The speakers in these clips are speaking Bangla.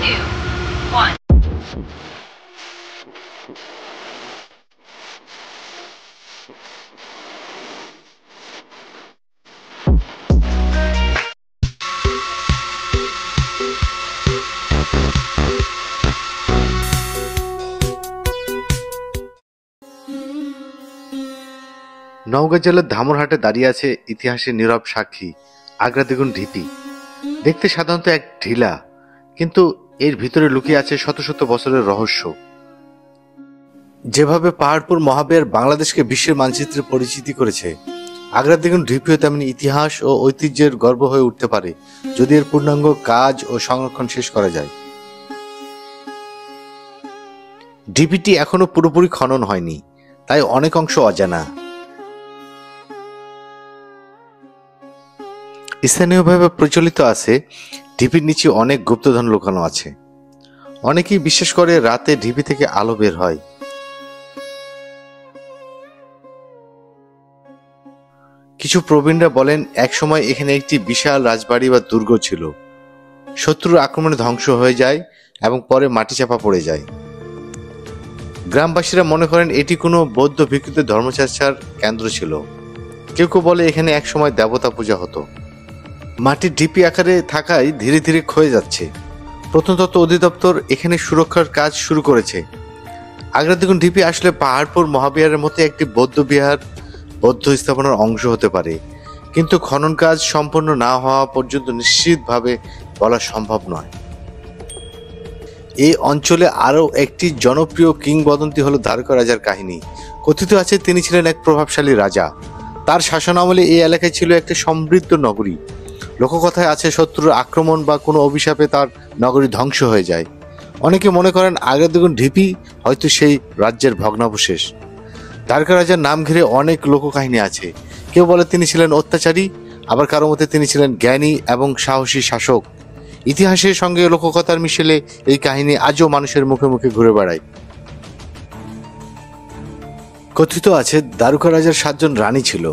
1. নওগাঁ জেলার ধামরহাটে দাঁড়িয়ে আছে ইতিহাসের নীরব সাক্ষী আগ্রা দ্বিগুণ ঢিপি। দেখতে সাধারণত এক ঢিলা, কিন্তু এর ভিতরে লুকিয়ে আছে শত শত বছরের রহস্য। যেভাবে পাহাড়পুর মহাবিহার বাংলাদেশকে বিশ্বের মানচিত্রে পরিচিতি করেছে, আগ্রা দ্বিগুণ ঢিপিও তেমনি ইতিহাস ও ঐতিহ্যের গর্ব হয়ে উঠতে পারে যদি এর পূর্ণাঙ্গ কাজ ও সংরক্ষণ শেষ করা যায়। ঢিপিটি এখনো পুরোপুরি খনন হয়নি, তাই অনেক অংশ অজানা। স্থানীয়ভাবে প্রচলিত আছে ঢিপির নিচে অনেক গুপ্তধন লুকানো আছে। অনেকেই বিশ্বাস করে রাতে ঢিপি থেকে আলো বের হয়। কিছু প্রবীণরা বলেন একসময় এখানে একটি বিশাল রাজবাড়ি বা দুর্গ ছিল। শত্রুর আক্রমণে ধ্বংস হয়ে যায় এবং পরে মাটি চাপা পড়ে যায়। গ্রামবাসীরা মনে করেন এটি কোনো বৌদ্ধ ভিক্ষুদের ধর্মচর্চার কেন্দ্র ছিল। কেউ কেউ বলে এখানে একসময় দেবতা পূজা হতো। মাটির ঢিপি আকারে থাকায় ধীরে ধীরে ক্ষয়ে যাচ্ছে। প্রত্নতত্ত্ব অধিদপ্তর এখানে সুরক্ষার কাজ শুরু করেছে। আগ্রা দ্বিগুণ ঢিপি আসলে পাহাড়পুর মহাবিহারের মতো একটি বৌদ্ধ বিহার, বৌদ্ধ স্থাপনার অংশ হতে পারে, কিন্তু খনন কাজ সম্পন্ন না হওয়া পর্যন্ত নিশ্চিতভাবে বলা সম্ভব নয়। এই অঞ্চলে আরও একটি জনপ্রিয় কিংবদন্তি হলো দ্বারকা রাজার কাহিনী। কথিত আছে তিনি ছিলেন এক প্রভাবশালী রাজা। তার শাসনামলে এই এলাকায় ছিল একটা সমৃদ্ধ নগরী। লোককথায় আছে শত্রুর আক্রমণ বা কোনো অভিশাপে তার নগরী ধ্বংস হয়ে যায়। অনেকে মনে করেন আগ্রা দ্বিগুণ ঢিপি হয়তো সেই রাজ্যের ভগ্নাবশেষ। দ্বারকা রাজার নাম ঘিরে অনেক লোককাহিনী আছে। কেউ বলে তিনি ছিলেন অত্যাচারী, আবার কারো মতে তিনি ছিলেন জ্ঞানী এবং সাহসী শাসক। ইতিহাসের সঙ্গে লোককথার মিশেলে এই কাহিনী আজও মানুষের মুখে মুখে ঘুরে বেড়ায়। কথিত আছে দ্বারকা রাজার 7 জন রানী ছিল।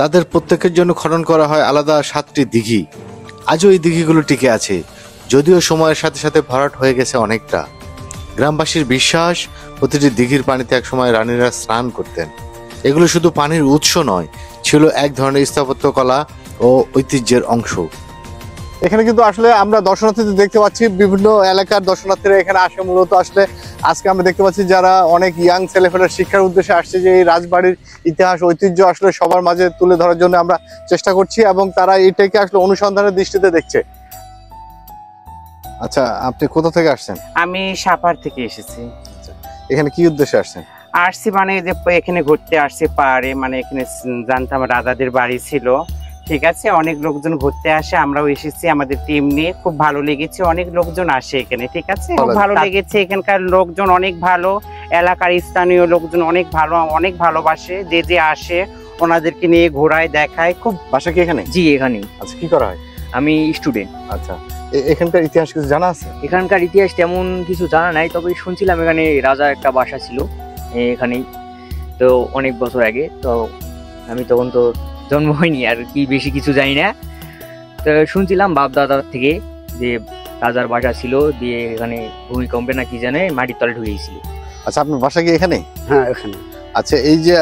তাদের প্রত্যেকের জন্য খনন করা হয় আলাদা 7টি দিঘি। আজও এই দিঘিগুলো টিকে আছে, যদিও সময়ের সাথে সাথে ভরাট হয়ে গেছে অনেকটা। গ্রামবাসীর বিশ্বাস প্রতিটি দিঘির পানিতে একসময় রানীরা স্নান করতেন। এগুলো শুধু পানির উৎস নয়, ছিল এক ধরনের স্থাপত্য কলা ও ঐতিহ্যের অংশ। এখানে কিন্তু আসলে আমরা দর্শনার্থীদের দেখতে পাচ্ছি, বিভিন্ন এলাকার দর্শনার্থীরা এখানে আসে মূলত। আসলে আজকে আমরা দেখতে পাচ্ছি যারা অনেক ইয়াং ছেলেপেলের শিক্ষার উদ্দেশ্যে আসছে, যে এই রাজবাড়ির ইতিহাস ঐতিহ্য আসলে সবার মাঝে তুলে ধরার জন্য আমরা চেষ্টা করছি, এবং তারা এটাকে আসলে অনুসন্ধানের দৃষ্টিতে দেখছে। আচ্ছা, আপনি কোথা থেকে আসছেন? আমি সাপার থেকে এসেছি। এখানে কি উদ্দেশ্যে আসছেন? আসছি মানে যে এখানে ঘুরতে আসছি পাহাড়ে, মানে এখানে জানতাম রাজাদের বাড়ি ছিল, ঠিক আছে। অনেক লোকজন ঘুরতে আসে, আমরাও এসেছি আমাদের টিম নিয়ে। খুব ভালো লেগেছে, অনেক লোকজন আসে এখানে, ঠিক আছে। খুব ভালো লেগেছে, এখানকার লোকজন অনেক ভালো, এলাকার স্থানীয় লোকজন অনেক ভালো, অনেক ভালোবাসে। যে যে আসে ওনাদেরকে নিয়ে ঘোরায়, দেখায়। খুব বাসা কি এখানে? জি, এখানেই। আচ্ছা, কি করা হয়? আমি স্টুডেন্ট। আচ্ছা, এখানকার ইতিহাস কিছু জানা আছে? এখানকার ইতিহাস তেমন কিছু জানা নাই, তবে শুনছিলাম এখানে রাজার একটা বাসা ছিল এখানেই, তো অনেক বছর আগে। তো আমি তখন তো জন্ম হয়নি, আর কি বেশি কিছু জানি না। তো শুনছিলাম বাপ দাদার থেকে যে রাজার বাসা ছিল, দিয়ে এখানে ভূমিকম্পে না কি জানে মাটির তলে ঢুকেছিল। আচ্ছা, আপনার বাসা কি এখানে? হ্যাঁ, এখানে। আচ্ছা, এই যে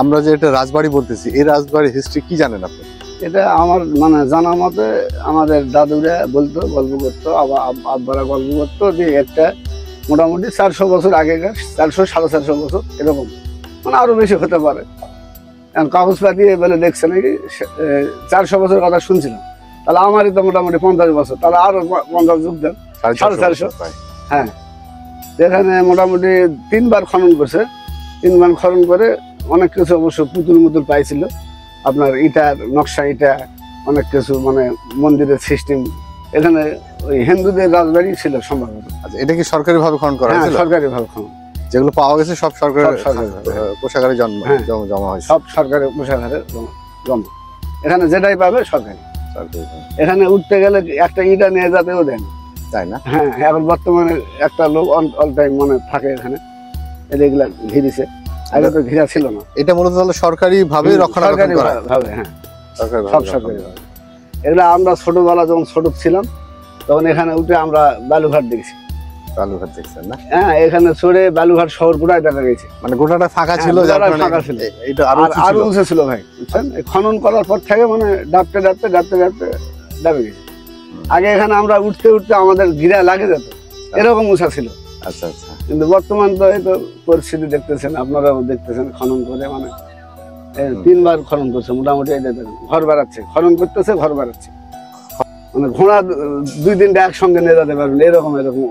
আমরা যে এটা রাজবাড়ি বলতেছি, এই রাজবাড়ির হিস্ট্রি কি জানেন আপনি? এটা আমার মানে জানা মতে আমাদের দাদুরা বলতো, গল্প করতো, আবার আব্বারা গল্প করতো যে একটা মোটামুটি 400 বছর আগেকার, 400 450 বছর এরকম, মানে আরো বেশি হতে পারে। কাগজপাতি বলে দেখছে নাকি 400 বছর কথা শুনছিলাম, তাহলে আমারই তো মোটামুটি 50 বছর, তাহলে আরো 50 যোগ দেন, 450। হ্যাঁ, এখানে মোটামুটি 3 বার খনন করছে। 3 বার খনন করে অনেক কিছু অবশ্য পুতুল মুতুল পাইছিল, আপনার ইটার নকশা, ইটা অনেক কিছু, মানে মন্দিরের সিস্টেম। এখানে ওই হিন্দুদের রাজবাড়ি ছিল সম্ভবত। আচ্ছা, এটা কি সরকারি ভাবে খনন করা হয়েছিল? সরকারি ভাবে খনন। যেগুলো পাওয়া গেছে সব সরকারি কোষাগারে জমা হয়, সব সরকারি কোষাগারে জমা। এখানে যেটাই পাবে সরকারি। এখানে উঠতে গেলে একটা ইটা নিয়ে যাতেও দেন, তাই না? হ্যাঁ, এখন বর্তমানে একটা লোক অল টাইম মানে থাকে এখানে, এগুলা ঘিরেছে। আগে তো ঘিরা ছিল না। এটা মূলত তাহলে সরকারি ভাবে রক্ষণাবেক্ষণ করা ভাবে। হ্যাঁ, সব সরকারি ভাবে। এগুলা আমরা ছোটবেলা যখন ছোট ছিলাম তখন এখানে উঠে আমরা বালুঘাট দেখছি। বালুঘাট দেখছেন না? হ্যাঁ, এখানে চড়ে বালুঘাট শহর পুরাই দেখা গেছে। মানে গোটাটা ফাঁকা ছিল, হ্যাঁ, যার গোটাটা কারণে ফাঁকা ছিল। এটা আর আরো উঁচু ছিল ভাই, বুঝছেন? এই খনন করার পর থেকে মানে ডাবতে ডাবতে ডাবতে ডাবতে ডাবে গেছে। আগে এখানে আমরা উঠতে উঠতে আমাদের গিরা লাগে যেত, এরকম উঁচা ছিল। আচ্ছা আচ্ছা। কিন্তু বর্তমান তো এই তো পরিস্থিতি দেখতেছেন, আপনারাও দেখতেছেন, খনন করে মানে এই 3 বার খনন করছে মোটামুটি। এই দেখেন ঘর বাড়াচ্ছে, খনন করতেছে, ঘর বাড়াচ্ছে। মানে ঘোড়া 2 দিন একসঙ্গে নিয়ে যেতে পারবেন, এরকম এরকম।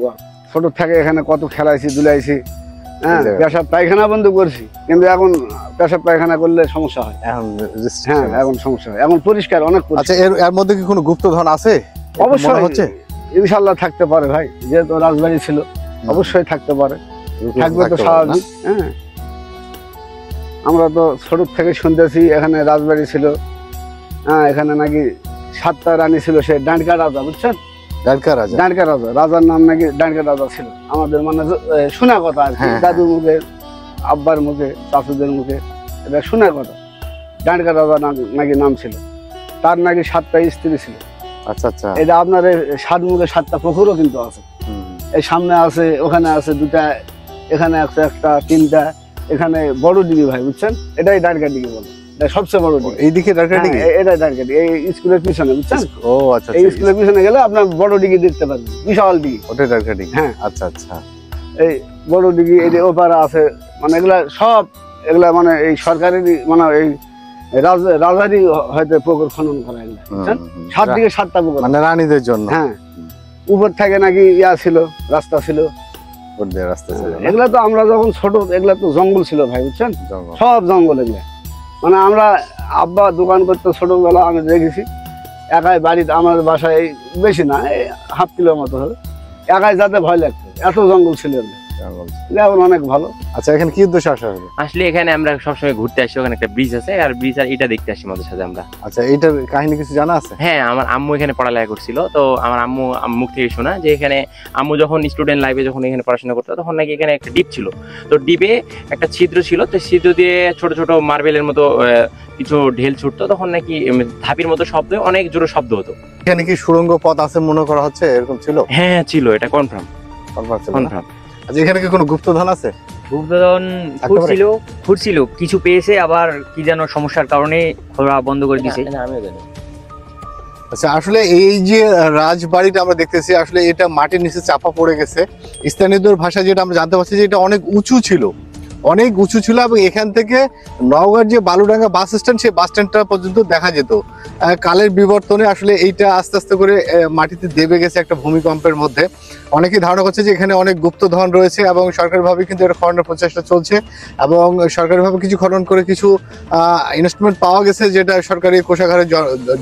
ছোট থেকে এখানে কত খেলাইছি দুলাইছি, হ্যাঁ, পেশাব পায়খানা বন্ধ করছি, কিন্তু এখন পেশাব পায়খানা করলে সমস্যা হয়। এখন হ্যাঁ, এখন সমস্যা হয়, এখন পরিষ্কার, অনেক পরিষ্কার। আচ্ছা, এর মধ্যে কি কোনো গুপ্তধন আছে? অবশ্যই হচ্ছে ইনশাল্লাহ থাকতে পারে ভাই, যেহেতু রাজবাড়ি ছিল অবশ্যই থাকতে পারে, থাকবে তো স্বাভাবিক। হ্যাঁ, আমরা তো ছোট থেকে শুনতেছি এখানে রাজবাড়ি ছিল। হ্যাঁ, এখানে নাকি 7টা রানী ছিল, সে ডানকা রাজা, বুঝছেন? ডানকা রাজা, ডানকা রাজা, রাজার নাম নাকি ডানকা রাজা ছিল। আমাদের মানে শোনা কথা আর কি, দাদুর মুখে, আব্বার মুখে, চাচুদের মুখে এটা শোনা কথা। ডানকা রাজা নাকি নাম ছিল, তার নাকি 7টা স্ত্রী ছিল। আচ্ছা আচ্ছা। এটা আপনার 7 মুখে 7টা পুকুরও কিন্তু আছে। এই সামনে আছে, ওখানে আছে 2টা, এখানে আছে 1টা, 3টা। এখানে বড় ডিগি ভাই, বুঝছেন? এটাই ডানকা ডিগি বলে, এটা সবচেয়ে বড় ডিগি। এইদিকে ডানকা ডিগি, এটাই ডানকা ডিগি। এই স্কুলের পিছনে, বুঝছেন? ও আচ্ছা। এই স্কুলের পিছনে গেলে আপনার বড় ডিগি দেখতে পারবেন, বিশাল ডিগি, ওটাই ডানকা ডিগি। হ্যাঁ, আচ্ছা আচ্ছা। এই বড় ডিগি, এই যে ওপারা আছে, মানে এগুলা সব, এগুলা মানে এই সরকারেরই, মানে এই রাজারই হয়তো পুকুর খনন করা, এগুলা, বুঝছেন? 7 দিকে 7টা পুকুর, মানে রানীদের জন্য। হ্যাঁ, উপর থেকে নাকি ছিল, রাস্তা ছিল, রাস্তা ছিল। এগুলা তো আমরা যখন ছোট, এগুলা তো জঙ্গল ছিল ভাই, বুঝছেন? জঙ্গল, সব জঙ্গল এগুলা। মানে আমরা আব্বা দোকান করতে ছোটবেলা আমি দেখেছি, একাই বাড়িতে, আমাদের বাসায় এই বেশি না, এই 1/2 কিলোর মতো হবে, একাই যাতে ভয় লাগতো, এত জঙ্গল ছিল এগুলা। এখন অনেক ভালো। আচ্ছা, এখানে কি উদ্দেশ্যে আসা হলো? আসলে এখানে আমরা সবসময় ঘুরতে আসি, ওখানে একটা ব্রিজ আছে, আর ব্রিজ আর এটা দেখতে আসি আমাদের সাথে আমরা। আচ্ছা, এইটার কাহিনী কিছু জানা আছে? হ্যাঁ, আমার আম্মু এখানে পড়ালেখা করছিল, তো আমার আম্মু মুখ থেকে শোনা যে এখানে আম্মু যখন স্টুডেন্ট লাইফে যখন এখানে পড়াশোনা করতো, তখন নাকি এখানে একটা ডিপ ছিল। তো ডিপে একটা ছিদ্র ছিল, তো ছিদ্র দিয়ে ছোট ছোট মার্বেলের মতো কিছু ঢেল ছুটতো, তখন নাকি ধাপির মতো শব্দ, অনেক জোরে শব্দ হতো। এখানে কি সুড়ঙ্গ পথ আছে মনে করা হচ্ছে, এরকম ছিল? হ্যাঁ ছিল, এটা কনফার্ম। আচ্ছা, এখানে কি কোনো গুপ্তধন আছে? গুপ্তধন খুঁড়ছিল, কিছু পেয়েছে, আবার কি যেন সমস্যার কারণে খোলা বন্ধ করে দিয়েছে। আমিও জানি। আচ্ছা, আসলে এই যে রাজবাড়িটা আমরা দেখতেছি, আসলে এটা মাটির নিচে চাপা পড়ে গেছে। স্থানীয়দের ভাষায় যেটা আমরা জানতে পারছি যে এটা অনেক উঁচু ছিল, অনেক উঁচু ছিল, এবং এখান থেকে নওগাঁর যে বালুডাঙ্গা বাস স্ট্যান্ড, সেই বাস স্ট্যান্ডটা পর্যন্ত দেখা যেত। কালের বিবর্তনে আসলে এইটা আস্তে আস্তে করে মাটিতে দেবে গেছে একটা ভূমিকম্পের মধ্যে। অনেকেই ধারণা করছে যে এখানে অনেক গুপ্তধন রয়েছে, এবং সরকারিভাবে কিন্তু এটা খননের প্রচেষ্টা চলছে, এবং সরকারিভাবে কিছু খনন করে কিছু ইনস্ট্রুমেন্ট পাওয়া গেছে, যেটা সরকারি কোষাগারে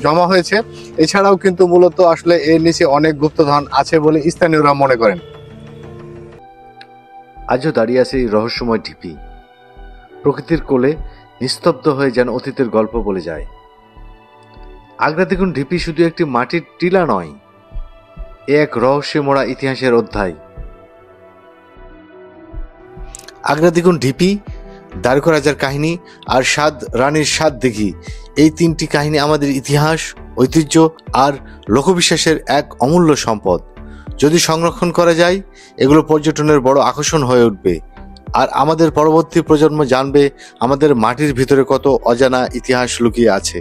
জমা হয়েছে। এছাড়াও কিন্তু মূলত আসলে এর নিচে অনেক গুপ্তধন আছে বলে স্থানীয়রা মনে করেন। আজও দাঁড়িয়ে আছে এই রহস্যময় ঢিপি, প্রকৃতির কোলে নিস্তব্ধ হয়ে যেন অতীতের গল্প বলে যায়। আগ্রাদ্বীগুন ঢিপি শুধু একটি মাটির টিলা নয়, এ এক রহস্যে মোড়া ইতিহাসের অধ্যায়। আগ্রাদ্বীগুন ঢিপি, দারুকা রাজার কাহিনী আর 7 রানীর 7 দিঘি, এই 3টি কাহিনী আমাদের ইতিহাস, ঐতিহ্য আর লোকবিশ্বাসের এক অমূল্য সম্পদ। যদি সংরক্ষণ করা যায়, এগুলো পর্যটনের বড় আকর্ষণ হয়ে উঠবে, আর আমাদের পরবর্তী প্রজন্ম জানবে আমাদের মাটির ভিতরে কত অজানা ইতিহাস লুকিয়ে আছে।